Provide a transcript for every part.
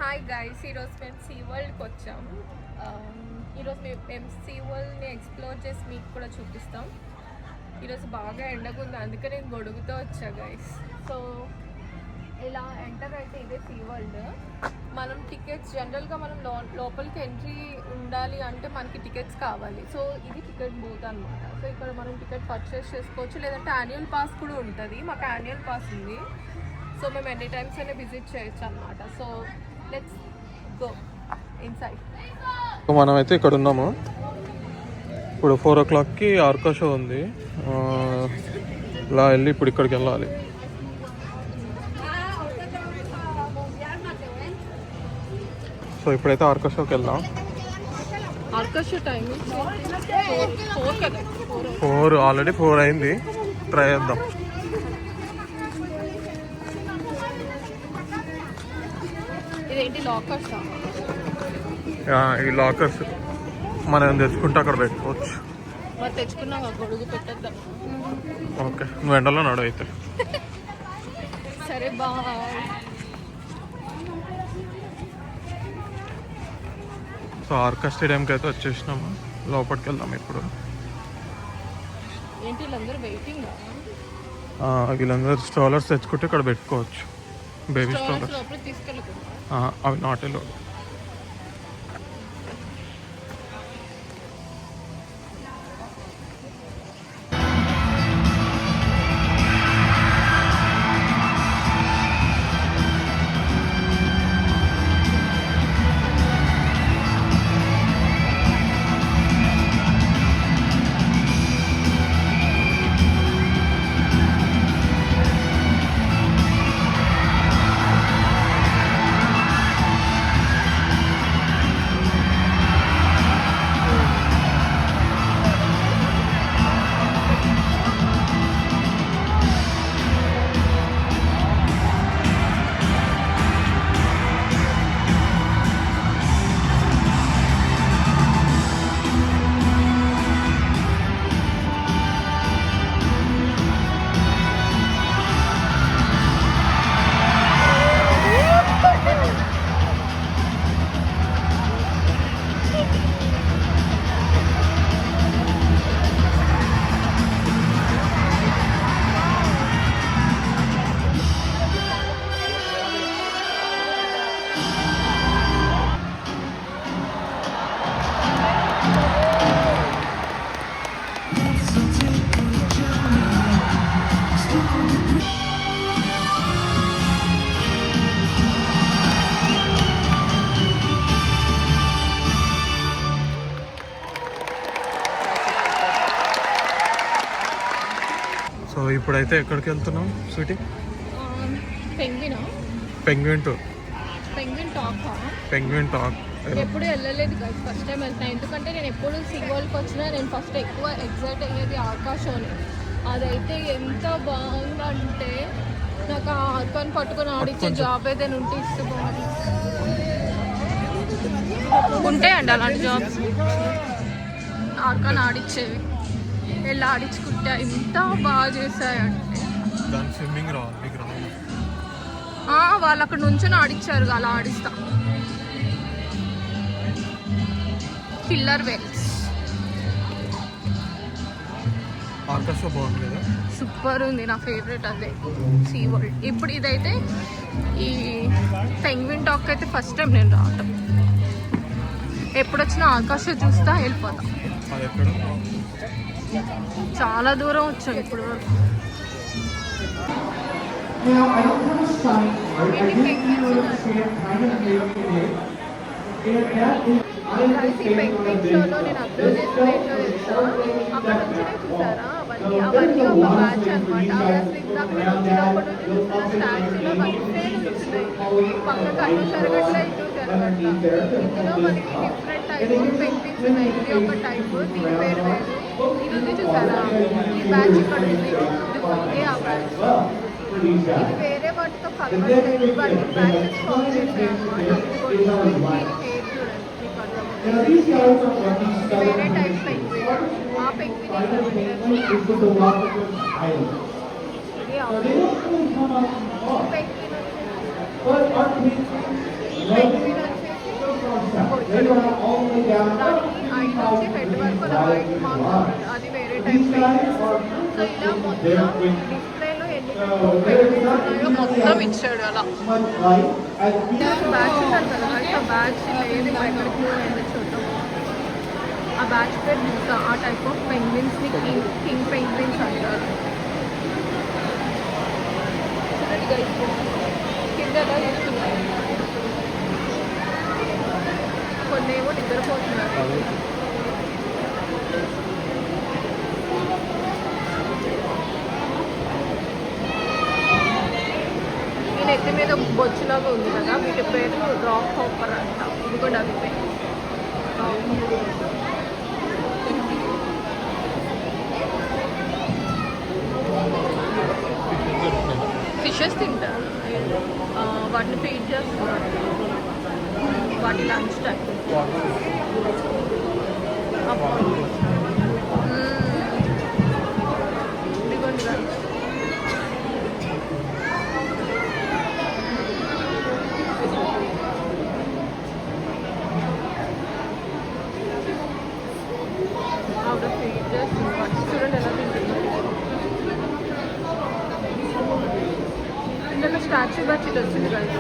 Hi guys, ఈరోజు మేము see వరల్డ్కి వచ్చాము. ఈరోజు మేము సీ వరల్డ్ని ఎక్స్ప్లోర్ చేసి మీకు కూడా చూపిస్తాం. ఈరోజు బాగా ఎండగా ఉంది, అందుకే నేను గొడుగుతో వచ్చా గైస్. సో ఇలా ఎంటర్ అయితే ఇదే సీ వరల్డ్. మనం టికెట్స్ జనరల్గా మనం లోపలికి ఎంట్రీ ఉండాలి అంటే మనకి టికెట్స్ కావాలి. సో ఇది టికెట్ బూత్ అనమాట. సో ఇక్కడ మనం టికెట్ పర్చేస్ చేసుకోవచ్చు, లేదంటే యాన్యువల్ పాస్ కూడా ఉంటుంది. మాకు యాన్యువల్ పాస్ ఉంది, సో మేము ఎన్ని టైమ్స్ అయినా విజిట్ చేయొచ్చు అనమాట. So let's go inside. మనమైతే ఇక్కడ ఉన్నాము. ఇప్పుడు 4 o'clockకి ఆర్కా షో ఉంది. ఇలా వెళ్ళి ఇప్పుడు ఇక్కడికి వెళ్ళాలి. సో ఇప్పుడైతే ఆర్కా షోకి వెళ్దాం. ఆర్కా షో టైం 4 ఆల్రెడీ 4 అయింది. ట్రై చేద్దాం. ఇదేంటి లాకర్స్? ఈ లాకర్స్ మనం తెచ్చుకుంటే అక్కడ పెట్టుకోవచ్చు. మరి తెచ్చుకున్నా గొడుగు పెట్టేద్దాం. ఓకే, నువ్వు ఎండలో నడు అయితే. సరే బాయ్. సో ఆర్కా స్టేడియంకి అయితే వచ్చేసినాము. లోపలికి వెళ్దాం ఇప్పుడు. ఏంటి వీళ్ళందరూ వెయిటింగ్? వీళ్ళందరూ స్ట్రాలర్స్ తెచ్చుకుంటే ఇక్కడ పెట్టుకోవచ్చు. బేబీ స్ట్రాలర్స్ తీసుకెళ్ళకూడదు, అవి నాట్ అలౌడ్. సో ఇప్పుడైతే ఎక్కడికి వెళ్తున్నాం స్వీటీ? Penguin talk. ఎప్పుడు వెళ్ళలేదు కదా, ఫస్ట్ టైం వెళ్తాను. ఎందుకంటే నేను ఎప్పుడు సీ వరల్డ్కి వచ్చినా నేను ఫస్ట్ ఎక్కువ ఎగ్జైట్ అయ్యేది ఆర్కా షోని. అదైతే ఎంత బాగుందంటే నాకు ఆ ఆర్కాని పట్టుకొని ఆడిచ్చే జాబ్ ఏదైనా ఉంటే ఇస్తే బాగుంది. ఉంటాయండి అలాంటి జాబ్స్, ఆర్కాని ఆడిచ్చేవి. వెళ్ళి ఆడించుకుంటే ఎంత బాగా చేశాయంటే వాళ్ళు అక్కడ నుంచి ఆడిచ్చారు, అలా ఆడిస్తా. కిల్లర్ వేల్స్ సూపర్ ఉంది, నా ఫేవరెట్ అదే సీ వరల్డ్. ఇప్పుడు ఇదైతే ఈ పెంగ్విన్ టాక్ అయితే ఫస్ట్ టైం నేను రావటం. ఎప్పుడు వచ్చినా ఆకాశం చూస్తా వెళ్ళిపోతా. చాలా దూరం వచ్చాం ఇప్పుడు వరకు. పెంగ్విన్ షోలో నేను అప్లోడ్ చేసిన ఏంటో తెలుసా, అక్కడ నుంచినే చూసారా అవన్నీ ఒక బ్యాచ్ అనమాట. అసలు ఇందాక నేను వచ్చినప్పటి నుంచి చూసిన స్టాచ్యూలో వన్సే నుంచున్నాయి. పక్కకు అటు జరగట్లే, ఇటు జరగట్లా. ఇందులో మనకి డిఫరెంట్ టైప్ పెయింటింగ్స్ ఉన్నాయి. ఇది ఒక టైప్, దీని పేరు వేరు. ఇది ఉంది చూసారా, ఈ బ్యాచ్ ఇక్కడ ఉంది, ఇది ఆ బ్యాచ్. ఇది వేరే వాటితో కలవట్లేదు, వాటి బ్యాచెస్ ఫామ్ చేశాయి అనమాట. దీని పేరు చూడండి, వేరే టైప్ పెంగ్విన్. ఆ పెంగ్విన్ పెంగ్విన్ దానికి 5 నుంచి హెడ్ వరకు అలా వైట్ మార్క్స్ ఉంటుంది, అది వేరే టైప్ పెయింట్. సో ఇలా మొత్తం డిస్ప్లేలో ఎన్ని పెయింటింగ్స్ ఉన్నాయో మొత్తం ఇచ్చాడు అలా. బ్యాచ్ ఉంటారు కదా, ఆ బ్యాచ్ లేదు ఎక్కడికి వెళ్ళి చూద్దాం. ఆ బ్యాచ్ పేరు చూస్తా. ఆ టైప్ ఆఫ్ పెంగ్విన్స్ని కింగ్ పెంగ్విన్స్ అంటారు. కింద ఎలా చేస్తున్నారు, కొన్ని ఏమో నిద్రపోతున్నారు. ఈ నెత్తి మీద బొచ్చులాగా ఉంది కదా, వీటి పేరు రాక్ హాపర్ అంట. ఇది కూడా అవి ఫిషెస్ తింటారు, వాటిని ఫీడ్ చేస్తున్నారు, వాటి లంచ్ టైం. ఇదిగోండి లంచ్. ఆవిడ ఫీడ్ చేస్తున్నారు, చూడండి ఎలా తింటున్నారు. ఇందాక స్టాచ్యూ బ్యాచ్ ఇది వచ్చింది కదా,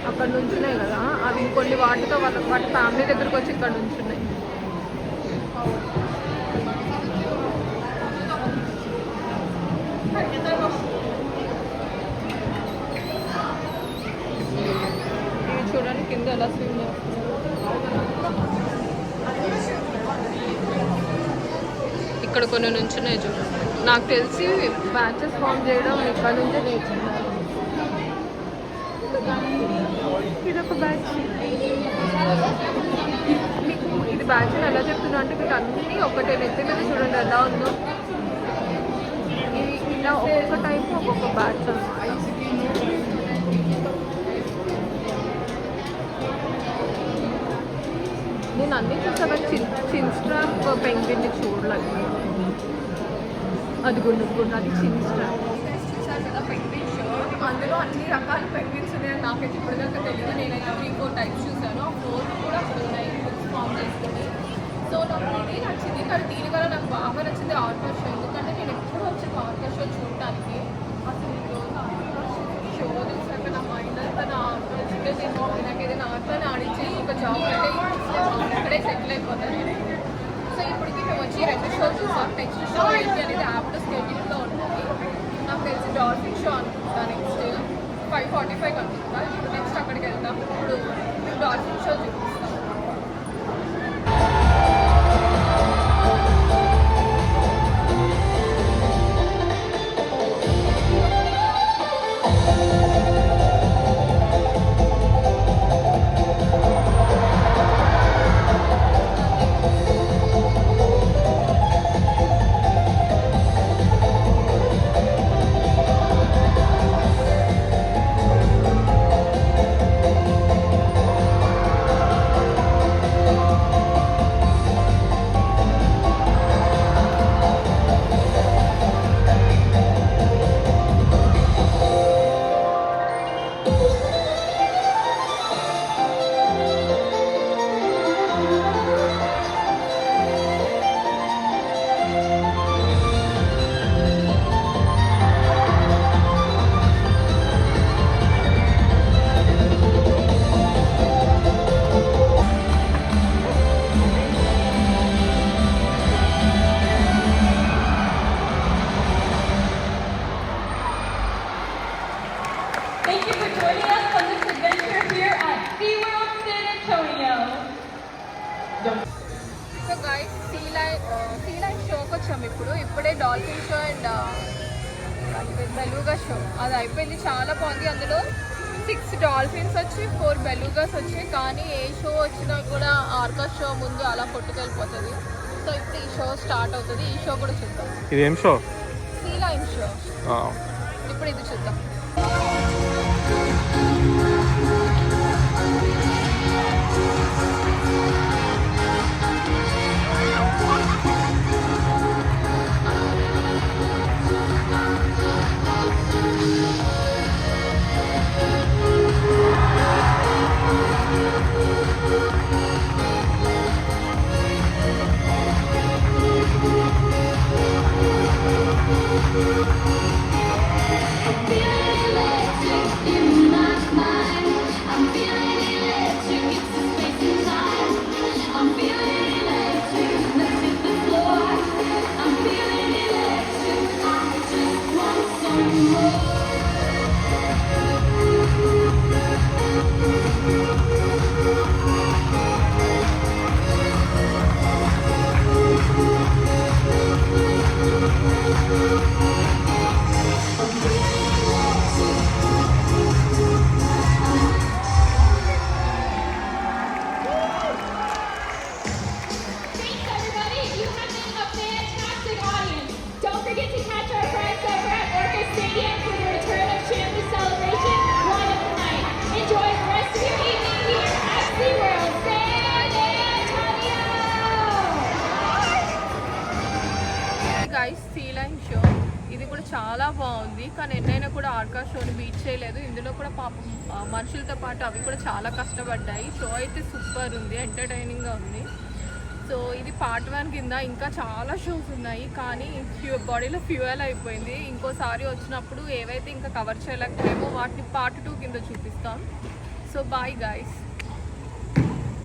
అక్కడ నుంచున్నాయి కదా, అవి కొన్ని వాటితో వాటి ఫ్యామిలీ దగ్గరకు వచ్చి ఇక్కడ నుంచున్నాయి. ఇవి చూడండి కింద ఎలా స్విమ్ ఇక్కడ కొన్ని నుంచున్నాయి చూడండి. నాకు తెలిసి బ్యాచెస్ ఫామ్ చేయడం ఇక్కడ నుంచే నేర్చుకున్నారు. ఇదొక బ్యాచ్. మీకు ఇది బ్యాచ్ ఎలా చెప్తున్నా అంటే, మీకు అన్నీ ఒకటే నెత్తి మీద చూడండి ఎలా ఉందో. ఇది ఇలా ఒక్కొక్క టైప్ ఒక్కొక్క బ్యాచ్ అన్నమాట. నేను అన్నీ చూసాను, చిన్ స్ట్రాప్ పెంగ్విన్ని చూడలేదు. అది గుండు అది చిన్ స్ట్రాప్ చూసారు కదా, పెంగ్విన్ షో. అందులో అన్ని రకాల పెంగ్విన్స్ ఉన్నాయని నాకైతే ఇప్పటిదాకా తెలియదు. నేనైతే 3-4 టైప్స్ చూసాను. ఆ 4 కూడా అక్కడ ఉన్నాయి బుక్స్ ఫామ్ చేసుకుని. సో నాకు ఇది నచ్చింది, కానీ దీనివల్ల నాకు బాగా నచ్చింది ఆర్కర్ షో. ఎందుకంటే నేను ఎప్పుడు వచ్చాను ఆర్కర్ షో చూడటానికి. అసలు షో చూసాక నా మైండ్ అంతా నా నాకు ఏదైనా ఆర్ట్ని ఆడించి ఒక జాబ్ అంటే ఇక్కడే సెటిల్ అయిపోతాను. సో ఇప్పటికి మేము వచ్చి 2 షోస్ చూసాం. నెక్స్ట్ షో ఏంటి అనేది యాప్లో స్కెడ్యూల్లో ఉంటుంది. నాకు తెలిసి డాల్ఫిన్ షో అనుకుంటా నెక్స్ట్ 5:45 అనుకుంటా. ఇప్పుడు నెక్స్ట్ అక్కడికి వెళ్తాం. ఇప్పుడు మేము డాల్ఫిన్ షో చూపిస్తాం. సో గైస్ సీ లైన్ షోకి వచ్చాము ఇప్పుడే డాల్ఫిన్ షో అండ్ బెలూగా షో అది అయిపోయింది. చాలా బాగుంది. అందులో 6 డాల్ఫిన్స్ వచ్చి 4 బెలూగాస్ వచ్చాయి. కానీ ఏ షో వచ్చినా కూడా ఆర్కర్ షో ముందు అలా కొట్టుకెళ్ళిపోతుంది. సో ఇప్పుడు ఈ షో స్టార్ట్ అవుతుంది. ఈ షో కూడా చూద్దాం. ఇది ఏం షో? See line show. ఇప్పుడు ఇది చూద్దాం. Guys see line show. ఇది కూడా చాలా బాగుంది, కానీ ఎన్నైనా కూడా ఆర్కా షోని బీట్ చేయలేదు. ఇందులో కూడా పాపం మనుషులతో పాటు అవి కూడా చాలా కష్టపడ్డాయి. షో అయితే సూపర్ ఉంది, ఎంటర్టైనింగ్గా ఉంది. సో ఇది పార్ట్ 1 కింద. ఇంకా చాలా షోస్ ఉన్నాయి, కానీ బాడీలో ఫ్యూయల్ అయిపోయింది. ఇంకోసారి వచ్చినప్పుడు ఏవైతే ఇంకా కవర్ చేయలేకపోయామో వాటిని పార్ట్ 2 కింద చూపిస్తాం. So bye guys.